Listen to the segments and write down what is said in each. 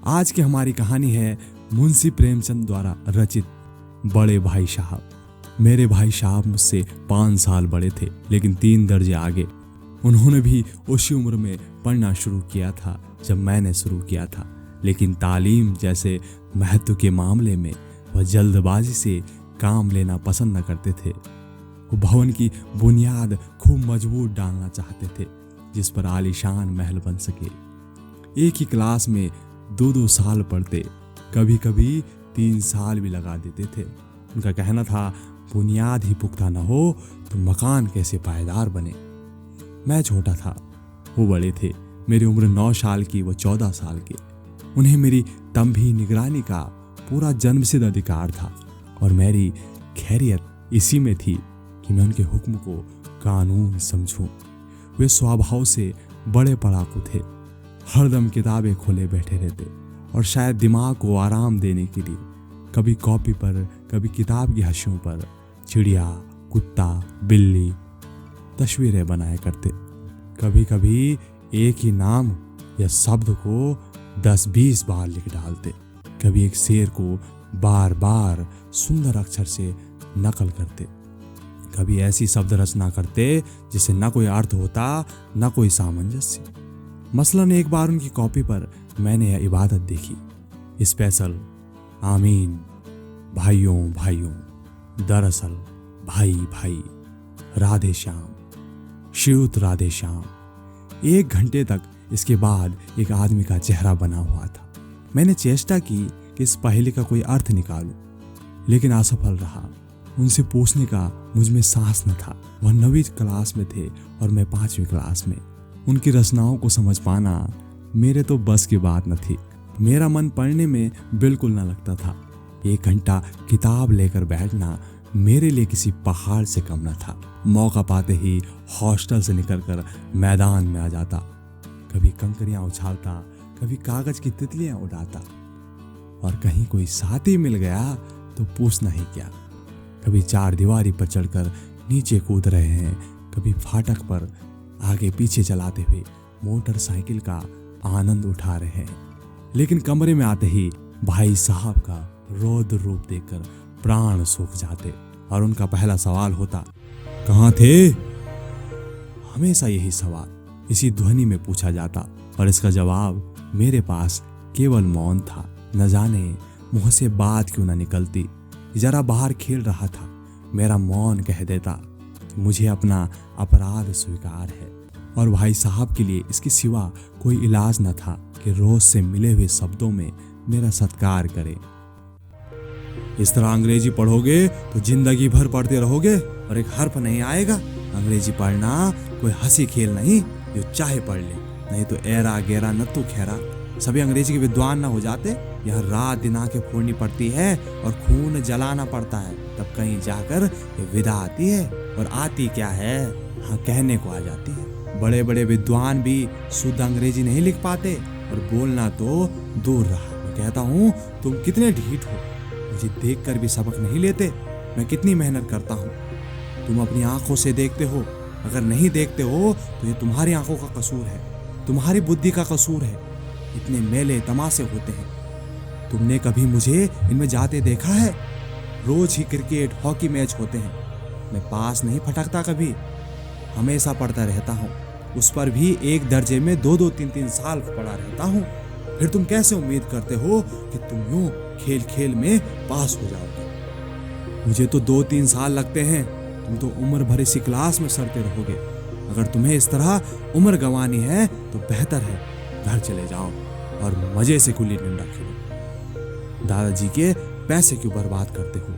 आज की हमारी कहानी है मुंशी प्रेमचंद द्वारा रचित बड़े भाई साहब। मेरे भाई साहब मुझसे 5 साल बड़े थे, लेकिन 3 दर्जे आगे। उन्होंने भी उसी उम्र में पढ़ना शुरू किया था जब मैंने शुरू किया था, लेकिन तालीम जैसे महत्व के मामले में वह जल्दबाजी से काम लेना पसंद न करते थे। वो भवन की बुनियाद खूब मजबूत डालना चाहते थे जिस पर आलीशान महल बन सके। एक ही क्लास में 2-2 साल पढ़ते, कभी कभी 3 साल भी लगा देते थे। उनका कहना था, बुनियाद ही पुख्ता न हो तो मकान कैसे पायदार बने। मैं छोटा था, वो बड़े थे। मेरी उम्र 9 साल की, वो 14 साल के। उन्हें मेरी तंबी निगरानी का पूरा जन्मसिद्ध अधिकार था और मेरी खैरियत इसी में थी कि मैं उनके हुक्म को कानून समझूं। वे स्वभाव से बड़े पढ़ाकू थे, हरदम किताबें खोले बैठे रहते और शायद दिमाग को आराम देने के लिए कभी कॉपी पर, कभी किताब की हाशियों पर चिड़िया, कुत्ता, बिल्ली तस्वीरें बनाया करते। कभी कभी एक ही नाम या शब्द को 10-20 बार लिख डालते। कभी एक शेर को बार बार सुंदर अक्षर से नकल करते। कभी ऐसी शब्द रचना करते जिसे न कोई अर्थ होता, न कोई सामंजस्य। मसलन एक बार उनकी कॉपी पर मैंने यह इबादत देखी, स्पेशल आमीन, भाइयों भाइयों, दरअसल भाई भाई, राधे श्याम, श्रीयुत राधे श्याम। 1 घंटे तक इसके बाद एक आदमी का चेहरा बना हुआ था। मैंने चेष्टा की कि इस पहेली का कोई अर्थ निकालूं, लेकिन असफल रहा। उनसे पूछने का मुझ में साहस न था। वह 9वीं क्लास में थे और मैं 5वीं क्लास में। उनकी रचनाओं को समझ पाना मेरे तो बस की बात न थी। मेरा मन पढ़ने में बिल्कुल न लगता था। 1 घंटा किताब लेकर बैठना मेरे लिए किसी पहाड़ से कम न था। मौका पाते ही हॉस्टल से निकलकर मैदान में आ जाता। कभी कंकरियां उछालता, कभी कागज की तितलियां उड़ाता, और कहीं कोई साथी मिल गया तो पूछना ही क्या। कभी 4 दीवारी पर चढ़कर नीचे कूद रहे हैं, कभी फाटक पर आगे पीछे चलाते हुए मोटरसाइकिल का आनंद उठा रहे हैं। लेकिन कमरे में आते ही भाई साहब का रौद्र रूप देखकर प्राण सूख जाते और उनका पहला सवाल होता, कहाँ थे? हमेशा यही सवाल इसी ध्वनि में पूछा जाता और इसका जवाब मेरे पास केवल मौन था। न जाने मुंह से बात क्यों न निकलती। जरा बाहर खेल रहा था, मेरा मौन कह देता कि मुझे अपना अपराध स्वीकार है और भाई साहब के लिए इसके सिवा कोई इलाज न था कि रोज से मिले हुए शब्दों में मेरा सत्कार करे। इस तरह अंग्रेजी पढ़ोगे तो जिंदगी भर पढ़ते रहोगे और एक हर्फ नहीं आएगा। अंग्रेजी पढ़ना कोई हंसी खेल नहीं, जो चाहे पढ़ ले, नहीं तो एरा गेरा नत्तू खेरा। सभी अंग्रेजी के विद्वान ना हो जाते। यह रात दिन आंखें फोड़नी पड़ती है और खून जलाना पड़ता है, तब कहीं जाकर ये विदा आती है। और आती क्या है, हाँ कहने को आ जाती है। बड़े बड़े विद्वान भी शुद्ध अंग्रेजी नहीं लिख पाते और बोलना तो दूर रहा। मैं कहता हूँ, तुम कितने ढीठ हो, मुझे देखकर भी सबक नहीं लेते। मैं कितनी मेहनत करता हूँ, तुम अपनी आंखों से देखते हो। अगर नहीं देखते हो तो ये तुम्हारी आंखों का कसूर है, तुम्हारी बुद्धि का कसूर है। इतने मेले तमाशे होते हैं, तुमने कभी मुझे इनमें जाते देखा है? रोज ही क्रिकेट, हॉकी मैच होते हैं, मैं पास नहीं फटकता कभी, हमेशा पढ़ता रहता हूँ। उस पर भी 1 दर्जे में 2-2, 3-3 साल पढ़ा रहता हूँ। फिर तुम कैसे उम्मीद करते हो कि तुम यूं खेल खेल में पास हो जाओगे? मुझे तो 2-3 साल लगते हैं, तुम तो उम्र भर इसी क्लास में सड़ते रहोगे। अगर तुम्हें इस तरह उम्र गंवानी है तो बेहतर है घर चले जाओ और मजे से गुल्ली डंडा खेलो। दादाजी के पैसे क्यों बर्बाद करते हो?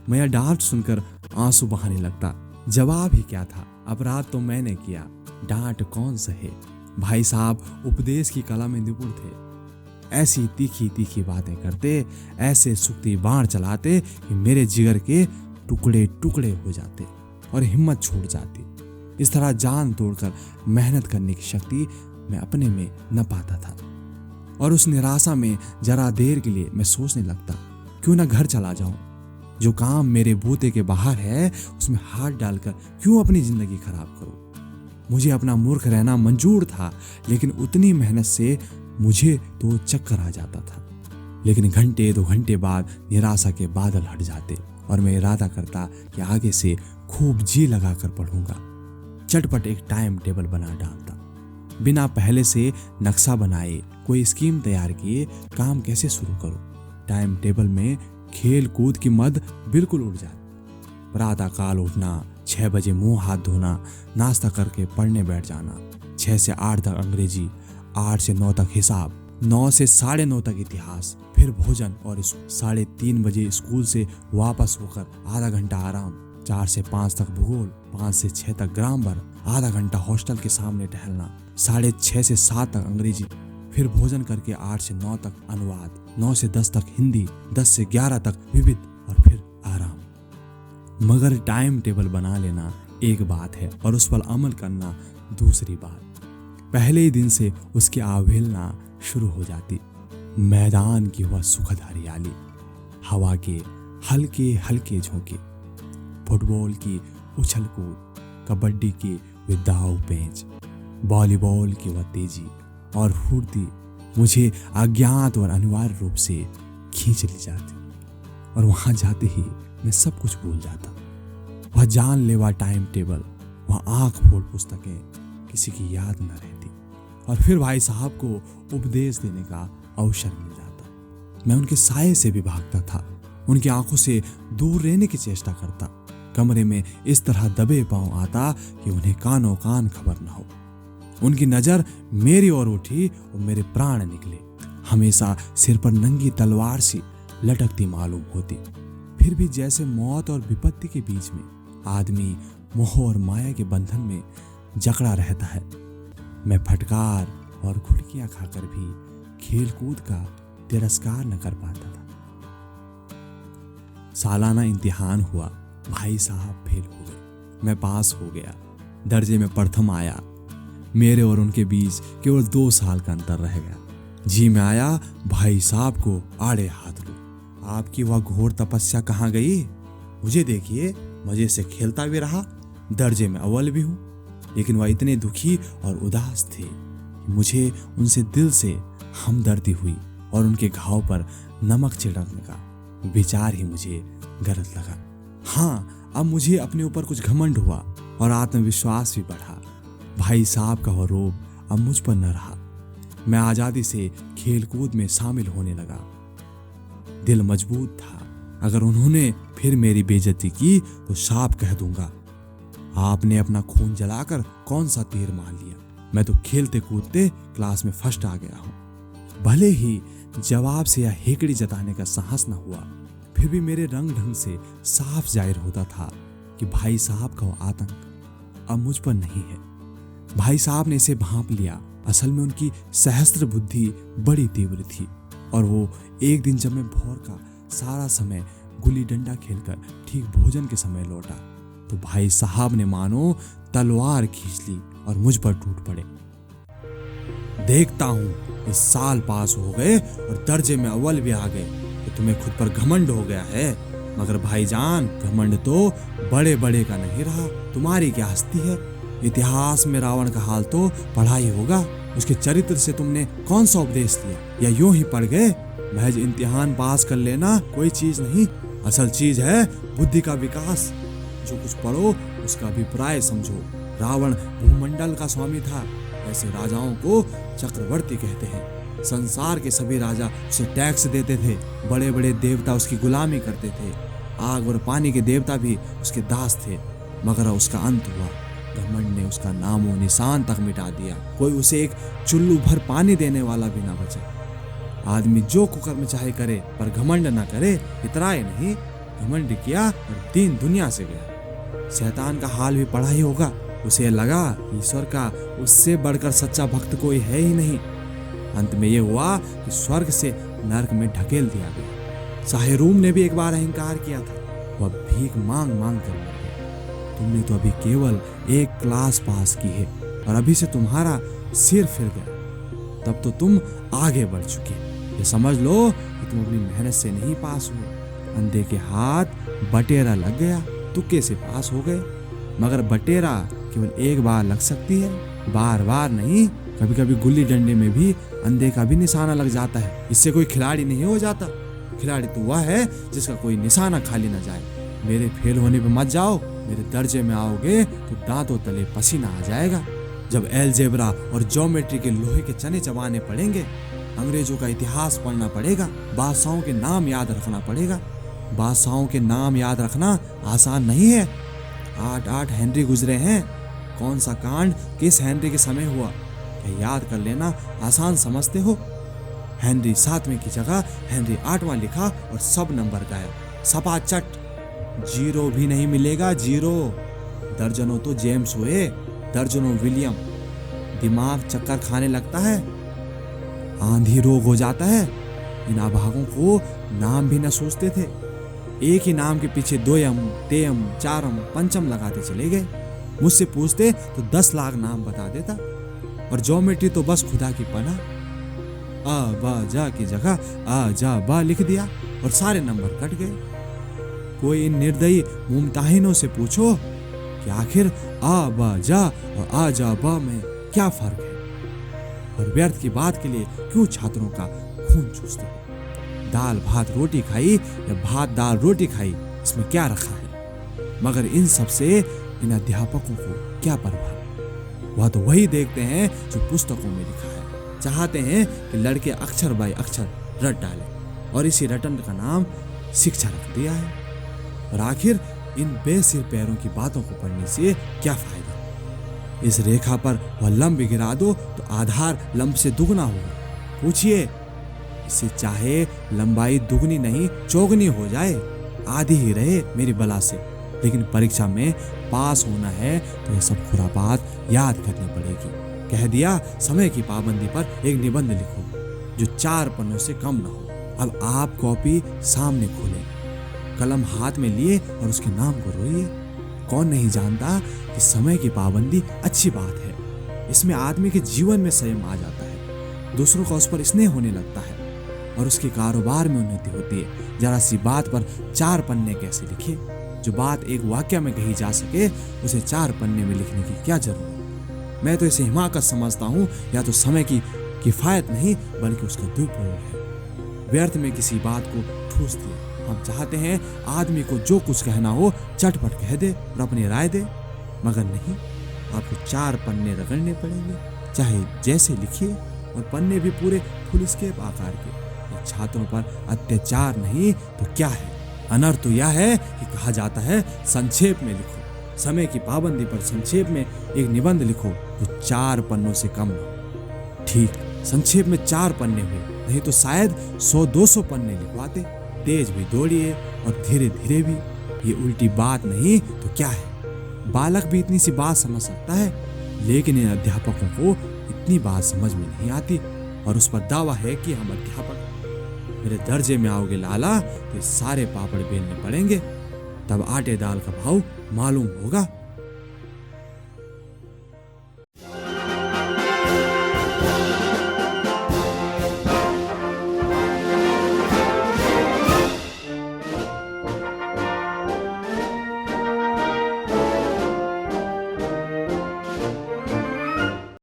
मैं यह डांट सुनकर आंसू बहाने लगता। जवाब ही क्या था, अपराध तो मैंने किया, डांट कौन सहे। भाई साहब उपदेश की कला में निपुण थे। ऐसी तीखी तीखी बातें करते, ऐसे सुक्ति बाण चलाते कि मेरे जिगर के टुकड़े टुकड़े हो जाते और हिम्मत छूट जाती। इस तरह जान तोड़कर मेहनत करने की शक्ति मैं अपने में न पाता था और उस निराशा में जरा देर के लिए मैं सोचने लगता, क्यों ना घर चला जाऊं। जो काम मेरे बूते के बाहर है उसमें हाथ डालकर क्यों अपनी जिंदगी खराब करूं। मुझे अपना मूर्ख रहना मंजूर था, लेकिन उतनी मेहनत से मुझे तो चक्कर आ जाता था। लेकिन घंटे 2 घंटे बाद निराशा के बादल हट जाते और मैं इरादा करता कि आगे से खूब जी लगाकर पढ़ूंगा। चटपट एक टाइम टेबल बना डालता, बिना पहले से नक्शा बनाए, कोई स्कीम तैयार किए काम कैसे शुरू करूं। टाइम टेबल में खेल कूद की मद बिल्कुल उड़ जाती। प्रातः काल उठना, 6 बजे मुंह हाथ धोना, नाश्ता करके पढ़ने बैठ जाना, 6 से 8 तक अंग्रेजी, 8 से 9 तक हिसाब, 9 से 9:30 तक इतिहास, फिर भोजन और 3:30 बजे स्कूल से वापस होकर आधा घंटा आराम, 4 से 5 तक भूगोल, 5 से 6 तक ग्रामर, आधा घंटा हॉस्टल के सामने टहलना, 6:30 से 7 तक अंग्रेजी, फिर भोजन करके 8 से 9 तक अनुवाद, 9 से 10 तक हिंदी, 10 से 11 तक विविध और फिर आराम। मगर टाइम टेबल बना लेना एक बात है और उस पर अमल करना दूसरी बात। पहले ही दिन से उसकी अवहेलना शुरू हो जाती। मैदान की वह सुखद हरियाली, हवा के हल्के हल्के झोंके, फुटबॉल की उछल कूद, कबड्डी की वे दाव पेंच, वॉलीबॉल की वह तेजी और फुर्ती मुझे अज्ञात और अनिवार्य रूप से खींच ले जाती और वहां जाते ही मैं सब कुछ भूल जाता। वह जानलेवा टाइम टेबल, वह आंख फोड़ पुस्तकें, किसी की याद न रहती और फिर भाई साहब को उपदेश देने का अवसर मिल जाता। मैं उनके साये से भी भागता था, उनकी आंखों से दूर रहने की चेष्टा करता, कमरे में इस तरह दबे पांव आता कि उन्हें कानों कान खबर न हो। उनकी नजर मेरी ओर उठी और मेरे प्राण निकले। हमेशा सिर पर नंगी तलवार सी लटकती मालूम होती। फिर भी जैसे मौत और विपत्ति के बीच में आदमी मोह और माया के बंधन में जकड़ा रहता है। मैं फटकार और घुड़कियां खाकर भी खेल कूद का तिरस्कार न कर पाता था। सालाना इम्तिहान हुआ, भाई साहब फेल हो गए, मैं पास हो गया, दर्जे में प्रथम आया। मेरे और उनके बीच केवल 2 साल का अंतर रह गया। जी मैं आया भाई साहब को आड़े हाथ लूं। आपकी वह घोर तपस्या कहाँ गई? मुझे देखिए, मजे से खेलता भी रहा, दर्जे में अव्वल भी हूं। लेकिन वह इतने दुखी और उदास थे कि मुझे उनसे दिल से हमदर्दी हुई और उनके घाव पर नमक छिड़कने का विचार ही मुझे गलत लगा। हाँ, अब मुझे अपने ऊपर कुछ घमंड हुआ और आत्मविश्वास भी बढ़ा। भाई साहब का वह रोब अब मुझ पर न रहा। मैं आजादी से खेल कूद में शामिल होने लगा। दिल मजबूत था, अगर उन्होंने फिर मेरी बेइज्जती की तो साफ कह दूंगा, आपने अपना खून जलाकर कौन सा तीर मार लिया। मैं तो खेलते कूदते क्लास में फर्स्ट आ गया हूं। भले ही जवाब से या हेकड़ी जताने का साहस न हुआ, फिर भी मेरे रंग ढंग से साफ जाहिर होता था कि भाई साहब का वो आतंक अब मुझ पर नहीं है। भाई साहब ने इसे भांप लिया। असल में उनकी सहस्त्र बुद्धि बड़ी तीव्र थी और वो एक दिन जब मैं भोर का सारा समय गुल्ली डंडा खेलकर ठीक भोजन के समय लौटा तो भाई साहब ने मानो तलवार खींच ली और मुझ पर टूट पड़े। देखता हूं इस साल पास हो गए और दर्जे में अव्वल भी आ गए तो तुम्हें खुद पर घमंड हो गया है। मगर भाईजान, घमंड तो बड़े बड़े का नहीं रहा, तुम्हारी क्या हस्ती है। इतिहास में रावण का हाल तो पढ़ा ही होगा। उसके चरित्र से तुमने कौन सा उपदेश लिया, या यूं ही पढ़ गए? महज इम्तिहान पास कर लेना कोई चीज नहीं, असल चीज है बुद्धि का विकास। जो कुछ पढ़ो उसका अभिप्राय समझो। रावण भूमंडल का स्वामी था, ऐसे राजाओं को चक्रवर्ती कहते हैं। संसार के सभी राजा उसे टैक्स देते थे, बड़े बड़े देवता उसकी गुलामी करते थे, आग और पानी के देवता भी उसके दास थे। मगर उसका अंत हुआ, घमंड ने उसका नामो निशान तक मिटा दिया। कोई उसे एक चुल्लू भर पानी देने वाला भी ना बचा। आदमी जो कुकर्म चाहे करे पर घमंड ना करे, इतराए नहीं। घमंड किया और दीन दुनिया से गया। शैतान का हाल भी पढ़ा ही होगा। उसे लगा ईश्वर का उससे बढ़कर सच्चा भक्त कोई है ही नहीं। अंत में यह हुआ कि स्वर्ग से नरक में ढकेल दिया गया। साहेरूम ने भी एक बार अहंकार किया था, वह भीख मांग मांग कर मर गया। तुमने तो अभी केवल एक क्लास पास की है और अभी से तुम्हारा सिर फिर गया। तब तो तुम आगे बढ़ चुके। ये समझ लो कि तुम अपनी मेहनत से नहीं पास हुए। अंधे के हाथ बटेरा लग गया, तुक्के से पास हो गए। मगर बटेरा केवल एक बार लग सकती है, बार बार नहीं। कभी कभी गुल्ली डंडे में भी अंधे का भी निशाना लग जाता है। इससे कोई खिलाड़ी नहीं हो जाता। खिलाड़ी तो वह है जिसका कोई निशाना खाली न जाए। मेरे फेल होने पे मत जाओ, मेरे दर्जे में आओगे तो दांतों तले पसीना आ जाएगा। जब अलजेब्रा और ज्योमेट्री के लोहे के चने चबाने पड़ेंगे, अंग्रेजों का इतिहास पढ़ना पड़ेगा, बादशाहों के नाम याद रखना पड़ेगा। बादशाहों के नाम याद रखना आसान नहीं है। 8 हेनरी गुजरे हैं। कौन सा कांड किस हेनरी के समय हुआ, क्या याद कर लेना आसान समझते हो? हेनरी 7वें की जगह हेनरी 8वां लिखा और सब नंबर गायब। सपाचट, 0 भी नहीं मिलेगा, 0। दर्जनों तो जेम्स हुए, दर्जनों विलियम। दिमाग चक्कर खाने लगता है, आंधी रोग हो जाता है। इन अभागों को नाम भी न सोचते थे। एक ही नाम के पीछे 2यम, 3यम, 4यम, 5यम लगाते चले गए। मुझसे पूछते तो 10 लाख नाम बता देता। और ज्योमेट्री तो बस खुदा की पनाह। आ बा जा की जगह आ जा बा लिख दिया और सारे नंबर कट गए। कोई इन निर्दयी मुमताहिनों से पूछो कि आखिर आ बा जा और आ जा बा में क्या फर्क है, और व्यर्थ की बात के लिए क्यों छात्रों का खून चूसते हो? दाल भात रोटी खाई या भात दाल रोटी खाई, इसमें क्या रखा है? मगर इन सब से इन अध्यापकों को क्या परवाह? वह तो वही देखते हैं जो पुस्तकों में लिखा है। चाहते हैं कि लड़के अक्षर बाय अक्षर रट डालें, और इसी रटन का नाम शिक्षा रख दिया है। और आखिर इन बेसिर पैरों की बातों को पढ़ने से क्या फायदा? इस रेखा पर वह लंब गिरा दो तो आधार लंब से दुगना होगा। पूछिए, इससे चाहे लंबाई दुगनी नहीं चौगनी हो जाए, आधी ही रहे मेरी बला से, लेकिन परीक्षा में पास होना है तो यह सब खुरापात याद करनी पड़ेगी। कह दिया समय की पाबंदी पर एक निबंध लिखो जो 4 पन्नों से कम ना हो। अब आप कॉपी सामने खोलें, कलम हाथ में लिए और उसके नाम को रोइए। कौन नहीं जानता कि समय की पाबंदी अच्छी बात है। इसमें आदमी के जीवन में संयम आ जाता है, दूसरों का उस पर स्नेह होने लगता है और उसके कारोबार में उन्नति होती है। जरा सी बात पर 4 पन्ने कैसे लिखे? जो बात एक वाक्य में कही जा सके उसे 4 पन्ने में लिखने की क्या जरूरत? मैं तो इसे हिमाकत समझता हूँ, या तो समय की किफायत नहीं बल्कि उसका दुरुपयोग है। व्यर्थ में किसी बात को ठूस दिया। हम चाहते हैं आदमी को जो कुछ कहना हो चटपट कह दे और अपनी राय दे, मगर नहीं, आपको 4 पन्ने रगड़ने पड़ेंगे, चाहे जैसे लिखिए, और पन्ने भी पूरे फुल स्केप आकार के। छात्रों पर अत्याचार नहीं तो क्या है? अनर्थ तो यह है कि कहा जाता है संक्षेप में लिखो। समय की पाबंदी पर संक्षेप में एक निबंध लिखो जो 4 पन्नों से कम न हो। ठीक, संक्षेप में 4 पन्ने हुए, नहीं तो शायद 100-200 पन्ने लिखवाते। तेज भी दौड़िए और धीरे धीरे भी। ये उल्टी बात नहीं तो क्या है? बालक भी इतनी सी बात समझ सकता है, लेकिन इन अध्यापकों को इतनी बात समझ में नहीं आती, और उस पर दावा है कि हम अध्यापक। मेरे दर्जे में आओगे लाला तो सारे पापड़ बेलने पड़ेंगे, तब आटे दाल का भाव मालूम होगा।